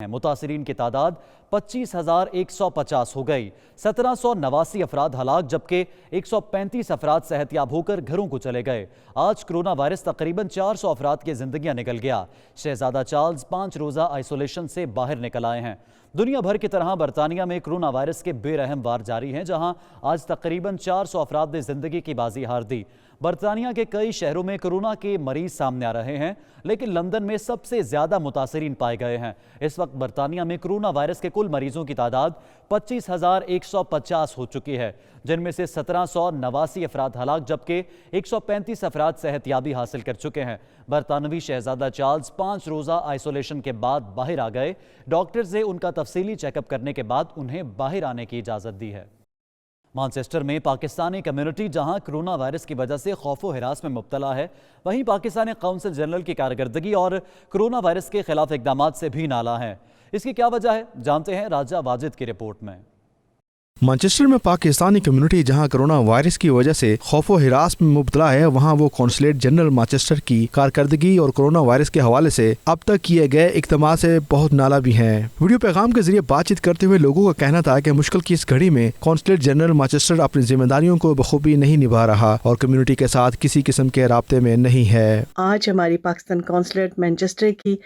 متاثرین کی تعداد 25,150 ہو گئی۔ 1789 افراد ہلاک جبکہ 135 افراد صحت یاب ہو کر گھروں کو چلے گئے۔ آج کرونا وائرس تقریباً 400 افراد کی زندگیاں نکل گیا۔ شہزادہ چارلز 5 روزہ آئسولیشن سے باہر نکل آئے ہیں۔ دنیا بھر کی طرح برطانیہ میں کرونا وائرس کے بے رحم وار جاری ہیں، جہاں آج تقریباً 400 افراد نے زندگی کی بازی ہار دی۔ برطانیہ کے کئی شہروں میں کرونا کے مریض سامنے آ رہے ہیں، لیکن لندن میں سب سے زیادہ متاثرین پائے گئے ہیں۔ اس وقت برطانیہ میں کرونا وائرس کے کل مریضوں کی تعداد 25,150 ہو چکی ہے، جن میں سے 1789 افراد ہلاک جبکہ 135 افراد صحت یابی حاصل کر چکے ہیں۔ برطانوی شہزادہ چارلز 5 روزہ آئسولیشن کے بعد باہر آ گئے۔ ڈاکٹرز نے ان کا تفصیلی چیک اپ کرنے کے بعد انہیں باہر آنے کی اجازت دی ہے۔ مانچسٹر میں پاکستانی کمیونٹی جہاں کرونا وائرس کی وجہ سے خوف و ہراس میں مبتلا ہے، وہیں پاکستانی قونصل جنرل کی کارکردگی اور کرونا وائرس کے خلاف اقدامات سے بھی نالاں ہیں۔ اس کی کیا وجہ ہے، جانتے ہیں راجہ واجد کی رپورٹ میں۔ مانچسٹر میں پاکستانی کمیونٹی جہاں کرونا وائرس کی وجہ سے خوف و ہراس میں مبتلا ہے، وہاں وہ قونصلیٹ جنرل مانچسٹر کی کارکردگی اور کرونا وائرس کے حوالے سے اب تک کیے گئے اقدامات سے بہت نالاں بھی ہیں۔ ویڈیو پیغام کے ذریعے بات چیت کرتے ہوئے لوگوں کا کہنا تھا کہ مشکل کی اس گھڑی میں قونصلیٹ جنرل مانچسٹر اپنی ذمہ داریوں کو بخوبی نہیں نبھا رہا اور کمیونٹی کے ساتھ کسی قسم کے رابطے میں نہیں ہے۔ آج ہماری پاکستان قونصلیٹ مانچسٹر کی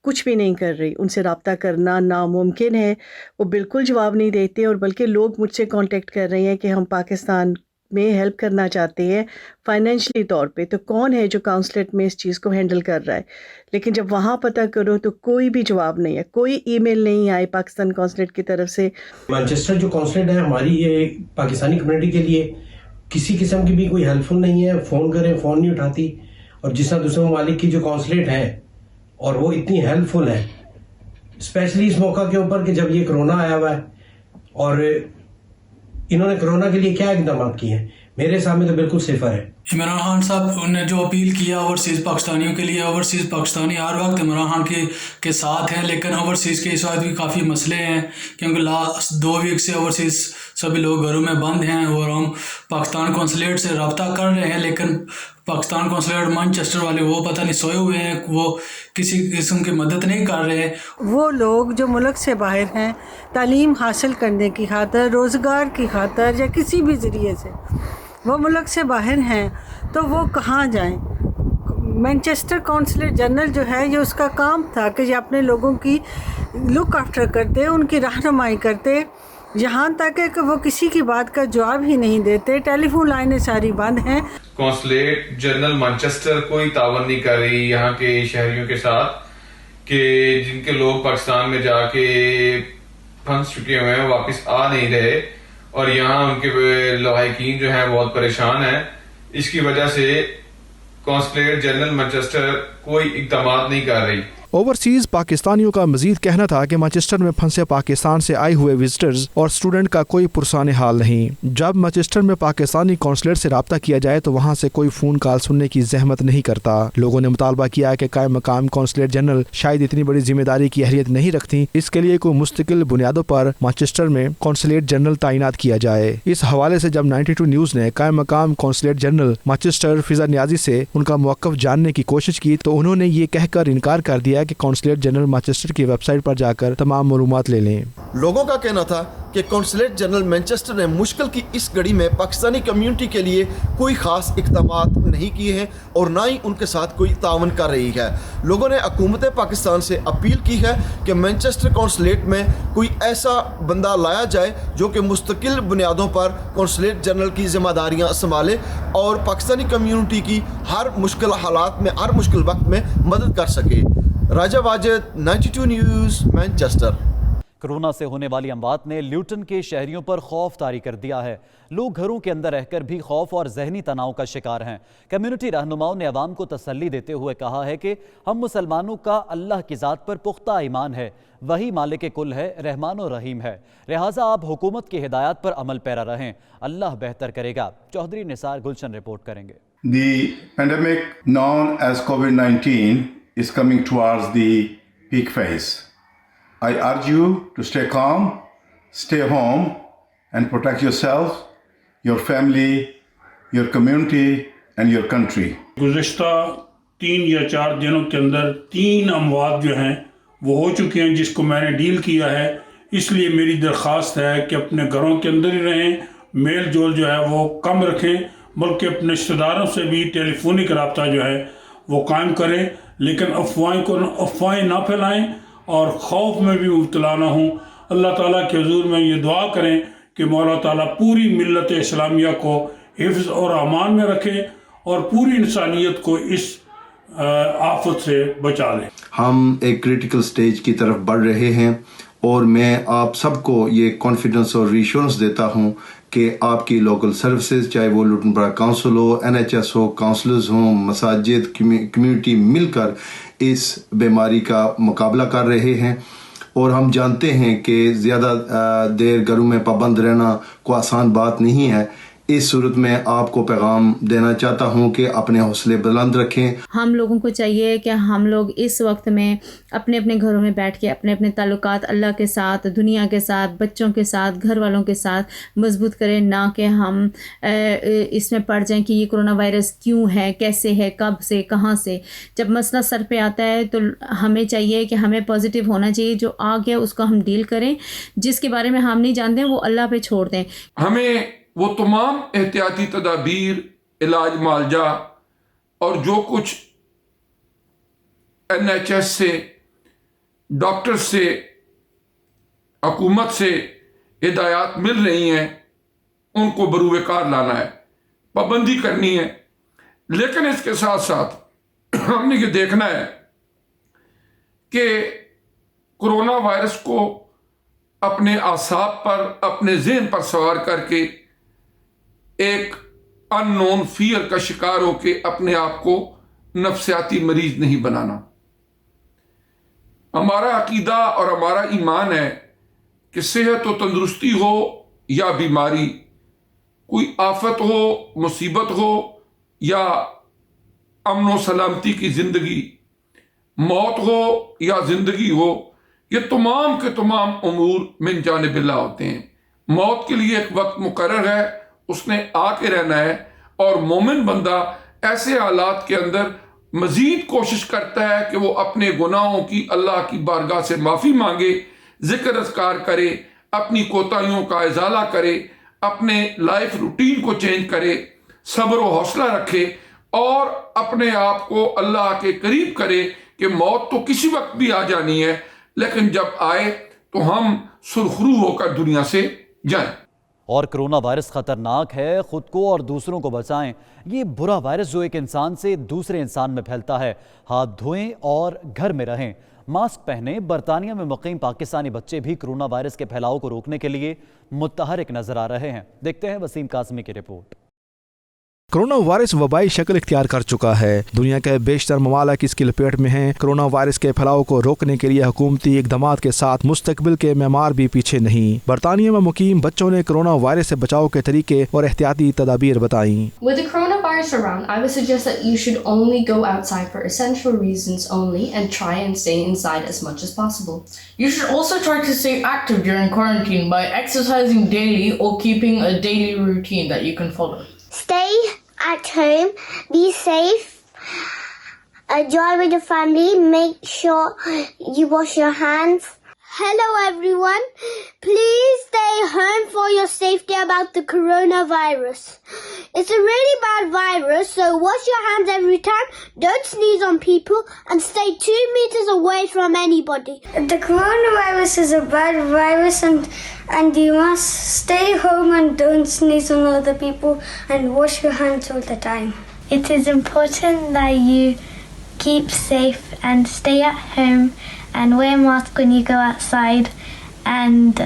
کچھ بھی نہیں کر رہی، ان سے رابطہ کرنا ناممکن ہے۔ وہ بالکل جواب نہیں دیتے اور بلکہ لوگ مجھ سے کانٹیکٹ کر رہے ہیں کہ ہم پاکستان میں ہیلپ کرنا چاہتے ہیں فائنینشلی طور پہ، تو کون ہے جو قونصلیٹ میں اس چیز کو ہینڈل کر رہا ہے؟ لیکن جب وہاں پتہ کرو تو کوئی بھی جواب نہیں ہے، کوئی ای میل نہیں آئی پاکستان قونصلیٹ کی طرف سے۔ مانچسٹر جو قونصلیٹ ہے ہماری، یہ پاکستانی کمیونٹی کے لیے کسی قسم کی بھی کوئی ہیلپ فل نہیں ہے۔ فون کریں، فون نہیں اٹھاتی، اور جس طرح دوسرے ممالک کی جو قونصلیٹ ہے اور وہ اتنی ہیلپ فل ہے، اسپیشلی اس موقع کے اوپر کہ جب یہ کرونا آیا ہوا ہے، اور انہوں نے کرونا کے لیے کیا اقدامات کیے ہیں، میرے سامنے تو بالکل صفر ہے۔ عمران خان صاحب نے جو اپیل کیا اوورسیز پاکستانیوں کے لیے، اوورسیز پاکستانی ہر وقت عمران خان کے ساتھ ہیں، لیکن اوورسیز کے اس وقت بھی کافی مسئلے ہیں، کیونکہ لاسٹ 2 ویک سے اوورسیز سبھی لوگ گھروں میں بند ہیں، اور ہم پاکستان قونصلیٹ سے رابطہ کر رہے ہیں، لیکن پاکستان قونصلیٹ مانچسٹر والے وہ پتہ نہیں سوئے ہوئے ہیں، وہ کسی قسم کی مدد نہیں کر رہے ہیں۔ وہ لوگ جو ملک سے باہر ہیں تعلیم حاصل کرنے کی خاطر، روزگار کی خاطر یا کسی بھی ذریعے سے وہ ملک سے باہر ہیں، تو وہ کہاں جائیں؟ مانچسٹر قونصلیٹ جنرل جو ہے، یہ اس کا کام تھا کہ یہ اپنے لوگوں کی لک آفٹر کرتے، ان کی رہنمائی کرتے، یہاں تک کہ وہ کسی کی بات کا جواب ہی نہیں دیتے۔ ٹیلی فون لائنیں ساری بند ہیں۔ قونصلیٹ جنرل مانچسٹر کوئی تعاون نہیں کر رہی یہاں کے شہریوں کے ساتھ، کہ جن کے لوگ پاکستان میں جا کے پھنس چکے ہوئے ہیں، واپس آ نہیں رہے، اور یہاں ان کے لواحقین جو ہیں بہت پریشان ہیں۔ اس کی وجہ سے قونصلیٹ جنرل مانچسٹر کوئی اقدامات نہیں کر رہی۔ اوورسیز پاکستانیوں کا مزید کہنا تھا کہ مانچسٹر میں پھنسے پاکستان سے آئے ہوئے وزٹرز اور اسٹوڈنٹ کا کوئی پرسان حال نہیں۔ جب مانچسٹر میں پاکستانی قونصلیٹ سے رابطہ کیا جائے تو وہاں سے کوئی فون کال سننے کی زحمت نہیں کرتا۔ لوگوں نے مطالبہ کیا کہ قائم مقام قونصلیٹ جنرل شاید اتنی بڑی ذمہ داری کی اہلیت نہیں رکھتی، اس کے لیے کوئی مستقل بنیادوں پر مانچسٹر میں قونصلیٹ جنرل تعینات کیا جائے۔ اس حوالے سے جب 92 نیوز نے قائم مقام قونصلیٹ جنرل مانچسٹر فضا نیازی سے ان کا موقف جاننے کی کوشش کی تو انہوں نے یہ کہہ کر انکار کر دیا کہ قونصلیٹ جنرل مانچسٹر کی ویب سائٹ پر جا کر تمام معلومات لے لیں۔ لوگوں کا کہنا تھا کہ قونصلیٹ جنرل مانچسٹر نے مشکل کی اس گھڑی میں پاکستانی کمیونٹی کے لیے کوئی خاص اقدامات نہیں کیے ہیں اور نہ ہی ان کے ساتھ کوئی تعاون کر رہی ہے۔ لوگوں نے حکومت پاکستان سے اپیل کی ہے کہ مانچسٹر قونصلیٹ میں کوئی ایسا بندہ لایا جائے جو کہ مستقل بنیادوں پر قونصلیٹ جنرل کی ذمہ داریاں سنبھالے اور پاکستانی کمیونٹی کی ہر مشکل حالات میں، ہر مشکل وقت میں مدد کر سکے۔ راجہ واجد، 92 نیوز، مانچسٹر۔ کرونا سے ہونے والی اموات نے لیوٹن کے شہریوں پر خوف طاری کر دیا ہے۔ لوگ گھروں کے اندر رہ کر بھی خوف اور ذہنی تناؤ کا شکار ہیں۔ کمیونٹی رہنماؤں نے عوام کو تسلی دیتے ہوئے کہا ہے کہ ہم مسلمانوں کا اللہ کی ذات پر پختہ ایمان ہے، وہی مالک کل ہے، رحمان و رحیم ہے، لہٰذا آپ حکومت کی ہدایات پر عمل پیرا رہیں، اللہ بہتر کرے گا۔ چودھری نثار گلشن رپورٹ کریں گے۔ The pandemic known as COVID-19 is coming towards the peak phase. I urge you to stay calm, stay home, and protect yourself, your family, your community, and your country. گزشتہ 3 یا 4 دنوں کے اندر 3 اموات جو ہیں وہ ہو چکے ہیں جس کو میں نے ڈیل کیا ہے. اس لیے میری درخواست ہے کہ اپنے گھروں کے اندر ہی رہیں, میل جول جو ہے وہ کم رکھیں, بلکہ اپنے رشتہ داروں سے بھی ٹیلی فونک رابطہ جو ہے وہ قائم کریں, لیکن افواہیں نہ پھیلائیں اور خوف میں بھی مبتلا نہ ہوں. اللہ تعالیٰ کے حضور میں یہ دعا کریں کہ مولا تعالیٰ پوری ملت اسلامیہ کو حفظ اور امان میں رکھے اور پوری انسانیت کو اس آفت سے بچا لے. ہم ایک کریٹیکل سٹیج کی طرف بڑھ رہے ہیں اور میں آپ سب کو یہ کانفیڈنس اور ریشورنس دیتا ہوں کہ آپ کی لوکل سروسز, چاہے وہ لوٹن پورا کونسل ہو, NHS ہو, کونسلرز ہوں, مساجد, کمیونٹی مل کر اس بیماری کا مقابلہ کر رہے ہیں. اور ہم جانتے ہیں کہ زیادہ دیر گھروں میں پابند رہنا کوئی آسان بات نہیں ہے. اس صورت میں آپ کو پیغام دینا چاہتا ہوں کہ اپنے حوصلے بلند رکھیں. ہم لوگوں کو چاہیے کہ ہم لوگ اس وقت میں اپنے اپنے گھروں میں بیٹھ کے اپنے اپنے تعلقات اللہ کے ساتھ, دنیا کے ساتھ, بچوں کے ساتھ, گھر والوں کے ساتھ مضبوط کریں, نہ کہ ہم اس میں پڑ جائیں کہ یہ کرونا وائرس کیوں ہے, کیسے ہے, کب سے, کہاں سے. جب مسئلہ سر پہ آتا ہے تو ہمیں چاہیے کہ ہمیں پازیٹیو ہونا چاہیے. جو آ گیا اس کا ہم ڈیل کریں, جس کے بارے میں ہم نہیں جانتے وہ اللہ پہ چھوڑ دیں. ہمیں وہ تمام احتیاطی تدابیر, علاج معالجہ اور جو کچھ NHS سے, ڈاکٹر سے, حکومت سے ہدایات مل رہی ہیں ان کو بروئے کار لانا ہے, پابندی کرنی ہے. لیکن اس کے ساتھ ساتھ ہم نے یہ دیکھنا ہے کہ کرونا وائرس کو اپنے اعصاب پر, اپنے ذہن پر سوار کر کے ایک ان نون فیئر کا شکار ہو کے اپنے آپ کو نفسیاتی مریض نہیں بنانا. ہمارا عقیدہ اور ہمارا ایمان ہے کہ صحت و تندرستی ہو یا بیماری, کوئی آفت ہو, مصیبت ہو یا امن و سلامتی کی زندگی, موت ہو یا زندگی ہو, یہ تمام کے تمام امور من جانب اللہ ہوتے ہیں. موت کے لیے ایک وقت مقرر ہے, اس نے آ کے رہنا ہے, اور مومن بندہ ایسے حالات کے اندر مزید کوشش کرتا ہے کہ وہ اپنے گناہوں کی اللہ کی بارگاہ سے معافی مانگے, ذکر اذکار کرے, اپنی کوتاہیوں کا ازالہ کرے, اپنے لائف روٹین کو چینج کرے, صبر و حوصلہ رکھے اور اپنے آپ کو اللہ کے قریب کرے کہ موت تو کسی وقت بھی آ جانی ہے, لیکن جب آئے تو ہم سرخرو ہو کر دنیا سے جائیں. اور کرونا وائرس خطرناک ہے, خود کو اور دوسروں کو بچائیں. یہ برا وائرس جو ایک انسان سے دوسرے انسان میں پھیلتا ہے. ہاتھ دھوئیں اور گھر میں رہیں, ماسک پہنیں. برطانیہ میں مقیم پاکستانی بچے بھی کرونا وائرس کے پھیلاؤ کو روکنے کے لیے متحرک نظر آ رہے ہیں. دیکھتے ہیں وسیم قاسمی کی رپورٹ. کرونا وائرس وبائی شکل اختیار کر چکا ہے. دنیا کے بیشتر ممالک اس کی لپیٹ میں ہیں. کرونا وائرس کے پھیلاؤ کو روکنے کے لیے حکومتی اقدامات کے ساتھ مستقبل کے معمار بھی پیچھے نہیں. برطانیہ میں مقیم بچوں نے کرونا وائرس سے بچاؤ کے طریقے اور احتیاطی تدابیر بتائیں. With the coronavirus around, I would suggest that you should only go outside for essential reasons only and try and stay inside as much as possible. You should also try to stay active during quarantine by exercising daily or keeping a daily routine that you can follow. Stay at home, be safe, enjoy with the family, make sure you wash your hands. Hello everyone, please stay home for your safety about the coronavirus. It's a really bad virus, so wash your hands every time, don't sneeze on people, and stay 2 meters away from anybody. The coronavirus is a bad virus and you must stay home and don't sneeze on other people and wash your hands all the time. It is important that you keep safe and stay at home and wear a mask when you go outside and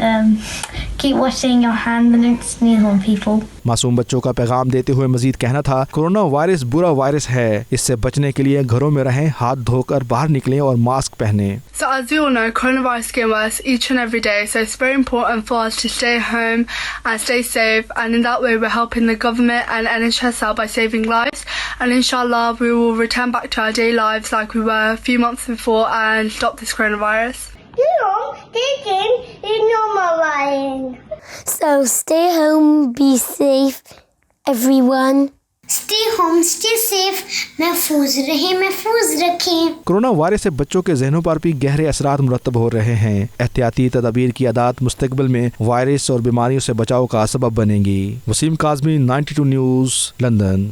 keep washing your hands and don't sneeze on people. معصوم بچوں کا پیغام دیتے ہوئے مزید کہنا تھا, corona virus برا وائرس ہے, اس سے بچنے کے لیے گھروں میں رہیں, ہاتھ دھو کر باہر نکلیں اور ماسک پہنیں. So as we all know, coronavirus is getting worse each and every day, so it's very important for us to stay home and stay safe, and in that way we're helping the government and NHS out by saving lives, and inshallah we will return back to our daily lives like we were a few months before and stop this coronavirus. So stay home, be safe, everyone. Stay home, stay safe. محفوظ رکھیں. Corona virus سے بچوں کے ذہنوں پر بھی گہرے اثرات مرتب ہو رہے ہیں. احتیاطی تدابیر کی عادات مستقبل میں وائرس اور بیماریوں سے بچاؤ کا سبب بنیں گی. Waseem Kazmi, 92 News, London.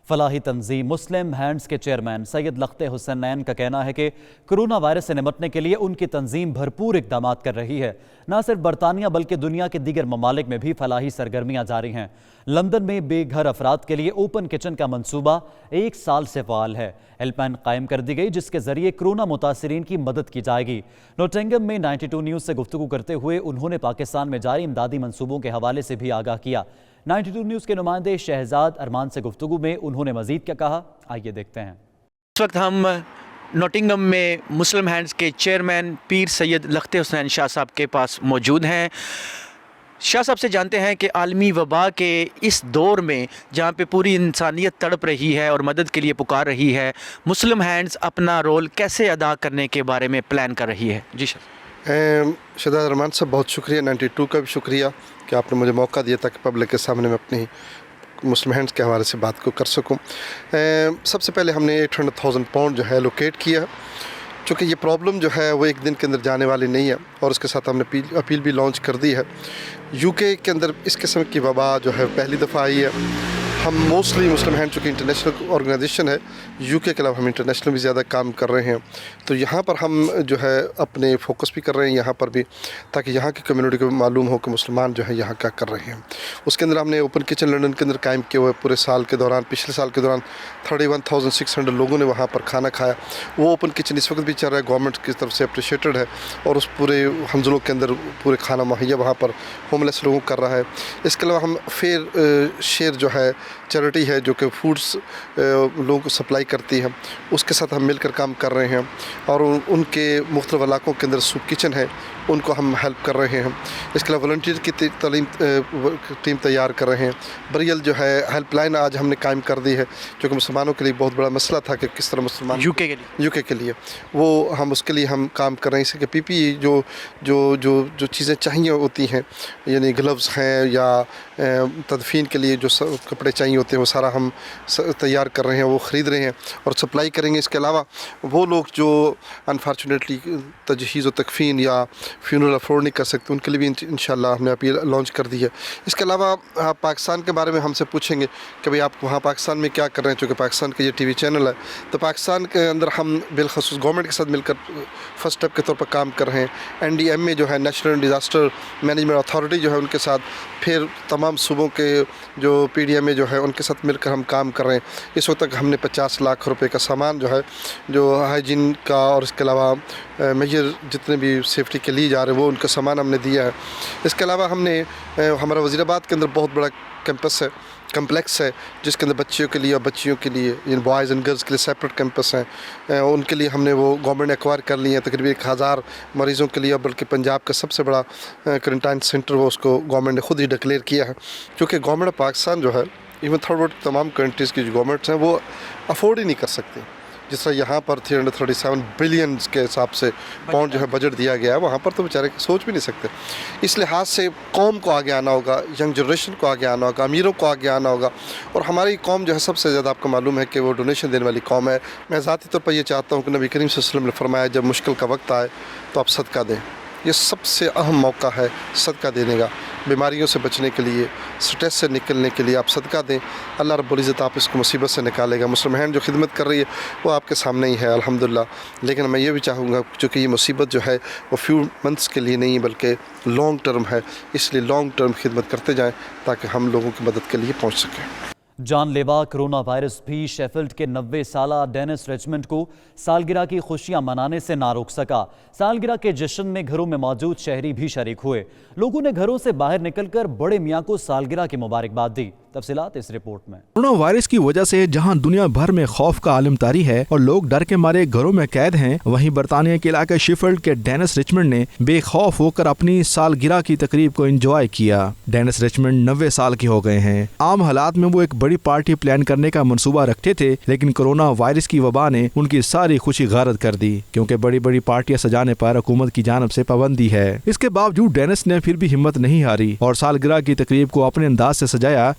فلاحی تنظیم مسلم ہینڈز کے چیئرمین سید لخت حسنین کا کہنا ہے کہ کرونا وائرس سے نمٹنے کے لیے ان کی تنظیم بھرپور اقدامات کر رہی ہے. نہ صرف برطانیہ بلکہ دنیا کے دیگر ممالک میں بھی فلاحی سرگرمیاں جاری ہیں. لندن میں بے گھر افراد کے لیے اوپن کچن کا منصوبہ 1 سال سے فعال ہے. ہیلپ لائن قائم کر دی گئی جس کے ذریعے کرونا متاثرین کی مدد کی جائے گی. نوٹنگم میں 92 نیوز سے گفتگو کرتے ہوئے انہوں نے پاکستان میں جاری امدادی منصوبوں کے حوالے سے بھی آگاہ کیا. 92 نیوز کے نمائندے شہزاد ارمان سے گفتگو میں انہوں نے مزید کیا کہا، آئیے دیکھتے ہیں. اس وقت ہم نوٹنگم میں مسلم ہینڈز کے چیئرمین پیر سید لخت حسنین شاہ صاحب کے پاس موجود ہیں. شاہ صاحب سے جانتے ہیں کہ عالمی وبا کے اس دور میں جہاں پہ پوری انسانیت تڑپ رہی ہے اور مدد کے لیے پکار رہی ہے، مسلم ہینڈز اپنا رول کیسے ادا کرنے کے بارے میں پلان کر رہی ہے. جی شہزاد ارمان صاحب، بہت شکریہ. 92 کا بھی شکریہ کہ آپ نے مجھے موقع دیا تاکہ پبلک کے سامنے میں اپنی مسلم ہینڈز کے حوالے سے بات کو کر سکوں. سب سے پہلے ہم نے 800,000 پاؤنڈ جو ہے لوکیٹ کیا، چونکہ یہ پرابلم جو ہے وہ ایک دن کے اندر جانے والی نہیں ہے، اور اس کے ساتھ ہم نے اپیل بھی لانچ کر دی ہے. UK کے اندر اس قسم کی وبا جو ہے پہلی دفعہ آئی ہے. ہم موسٹلی مسلم ہینڈ چونکہ انٹرنیشنل آرگنائزیشن ہے، UK کے علاوہ ہم انٹرنیشنل بھی زیادہ کام کر رہے ہیں، تو یہاں پر ہم جو ہے اپنے فوکس بھی کر رہے ہیں یہاں پر بھی، تاکہ یہاں کی کمیونٹی کو معلوم ہو کہ مسلمان جو ہے یہاں کیا کر رہے ہیں. اس کے اندر ہم نے اوپن کچن لندن کے اندر قائم کیا ہوا ہے. پورے سال کے دوران، پچھلے سال کے دوران 31,600 لوگوں نے وہاں پر کھانا کھایا. وہ اوپن کچن اس وقت بھی چل رہا ہے، گورنمنٹ کی طرف سے اپریشیٹڈ ہے، اور اس پورے حنزلوں کے اندر پورے کھانا مہیا وہاں پر ہوم لیس لوگوں کو کر رہا ہے. اس کے علاوہ ہم فیئر شیئر جو ہے چیریٹی ہے جو کہ فوڈس لوگوں کو سپلائی کرتی ہے، اس کے ساتھ ہم مل کر کام کر رہے ہیں، اور ان کے مختلف علاقوں کے اندر سوپ کچن ہے، ان کو ہم ہیلپ کر رہے ہیں. اس کے علاوہ والنٹیئر کی ٹیم تیار کر رہے ہیں. بریل جو ہے ہیلپ لائن آج ہم نے قائم کر دی ہے، جو کہ مسلمانوں کے لیے بہت بڑا مسئلہ تھا کہ کس طرح مسلمان UK کے لیے وہ ہم اس کے لیے ہم کام کر رہے ہیں. اس کے PPE جو چیزیں چاہیے ہوتی ہیں، یعنی گلوز ہیں یا تدفین کے لیے جو کپڑے چاہیے ہوتے ہیں، وہ سارا ہم تیار کر رہے ہیں، وہ خرید رہے ہیں اور سپلائی کریں گے. اس کے علاوہ وہ لوگ جو انفارچونیٹلی تجہیز و تکفین یا فیونرل افورڈ نہیں کر سکتے، ان کے لیے بھی انشاءاللہ ہم نے اپیل لانچ کر دی ہے. اس کے علاوہ آپ پاکستان کے بارے میں ہم سے پوچھیں گے کہ بھئی آپ وہاں پاکستان میں کیا کر رہے ہیں، چونکہ پاکستان کا یہ TV چینل ہے، تو پاکستان کے اندر ہم بالخصوص گورنمنٹ کے ساتھ مل کر فرسٹ اسٹیپ کے طور پر کام کر رہے ہیں. NDMA جو ہے نیشنل ڈیزاسٹر مینجمنٹ اتھارٹی جو ہے ان کے ساتھ، پھر تمام صوبوں کے جو PDMA جو ہے ان کے ساتھ مل کر ہم کام کر رہے ہیں. اس وقت تک ہم نے 50 لاکھ روپے کا سامان جو ہے جو ہائیجین کا اور اس کے علاوہ میجر جتنے بھی سیفٹی کے لیے جا رہے ہیں وہ ان کا سامان ہم نے دیا ہے. اس کے علاوہ ہم نے ہمارا وزیر آباد کے اندر بہت بڑا کمپلیکس ہے جس کے اندر بچیوں کے لیے اور بچیوں کے لیے، یعنی بوائز اینڈ گرلز کے لیے سیپریٹ کیمپس ہیں. ان کے لیے ہم نے وہ گورنمنٹ نے ایکوائر کر لی ہیں تقریباً 1000 مریضوں کے لیے، بلکہ پنجاب کا سب سے بڑا کوارنٹائن سینٹر وہ اس کو گورنمنٹ نے خود ہی ڈکلیئر کیا ہے، کیونکہ گورنمنٹ پاکستان جو ہے ایون تھرڈ ورلڈ تمام کنٹریز کی جو گورنمنٹس ہیں وہ افورڈ ہی نہیں کر سکتی. جس طرح یہاں پر 337 بلینز کے حساب سے پاؤنڈ جو ہے بجٹ دیا گیا ہے، وہاں پر تو بیچارے سوچ بھی نہیں سکتے. اس لحاظ سے قوم کو آگے آنا ہوگا، ینگ جنریشن کو آگے آنا ہوگا، امیروں کو آگے آنا ہوگا. اور ہماری قوم جو ہے سب سے زیادہ آپ کو معلوم ہے کہ وہ ڈونیشن دینے والی قوم ہے. میں ذاتی طور پر یہ چاہتا ہوں کہ نبی کریم صلی اللہ علیہ وسلم نے فرمایا جب مشکل کا وقت آئے تو آپ صدقہ دیں. یہ سب سے اہم موقع ہے صدقہ دینے کا. بیماریوں سے بچنے کے لیے، سٹریس سے نکلنے کے لیے آپ صدقہ دیں. اللہ رب العزت آپ اس کو مصیبت سے نکالے گا. مسلم ہینڈ جو خدمت کر رہی ہے وہ آپ کے سامنے ہی ہے الحمدللہ. لیکن میں یہ بھی چاہوں گا چونکہ یہ مصیبت جو ہے وہ فیو منتھس کے لیے نہیں بلکہ لانگ ٹرم ہے، اس لیے لانگ ٹرم خدمت کرتے جائیں تاکہ ہم لوگوں کی مدد کے لیے پہنچ سکیں. جان لیوا کرونا وائرس بھی شیفلڈ کے 90 سالہ ڈینس رچمنڈ کو سالگرہ کی خوشیاں منانے سے نہ روک سکا. سالگرہ کے جشن میں گھروں میں موجود شہری بھی شریک ہوئے. لوگوں نے گھروں سے باہر نکل کر بڑے میاں کو سالگرہ کی مبارکباد دی. تفصیلات اس رپورٹ میں. کورونا وائرس کی وجہ سے جہاں دنیا بھر میں خوف کا عالم طاری ہے اور لوگ ڈر کے مارے گھروں میں قید ہیں، وہیں برطانیہ کے علاقے شیفلڈ کے ڈینس رچمنڈ نے بے خوف ہو کر اپنی سالگرہ کی تقریب کو انجوائے کیا. ڈینس رچمنڈ 90 سال کے ہو گئے ہیں. عام حالات میں وہ ایک بڑی پارٹی پلان کرنے کا منصوبہ رکھتے تھے، لیکن کورونا وائرس کی وبا نے ان کی ساری خوشی غارت کر دی، کیونکہ بڑی بڑی پارٹیاں سجانے پر حکومت کی جانب سے پابندی ہے. اس کے باوجود ڈینس نے پھر بھی ہمت نہیں ہاری اور سالگرہ کی تقریب کو اپنے انداز سے سجایا،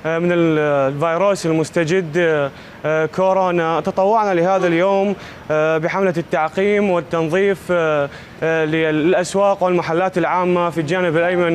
من الفيروس المستجد كورونا تطوعنا لهذا اليوم بحملة التعقيم والتنظيف للأسواق والمحلات العامة في الجانب الأيمن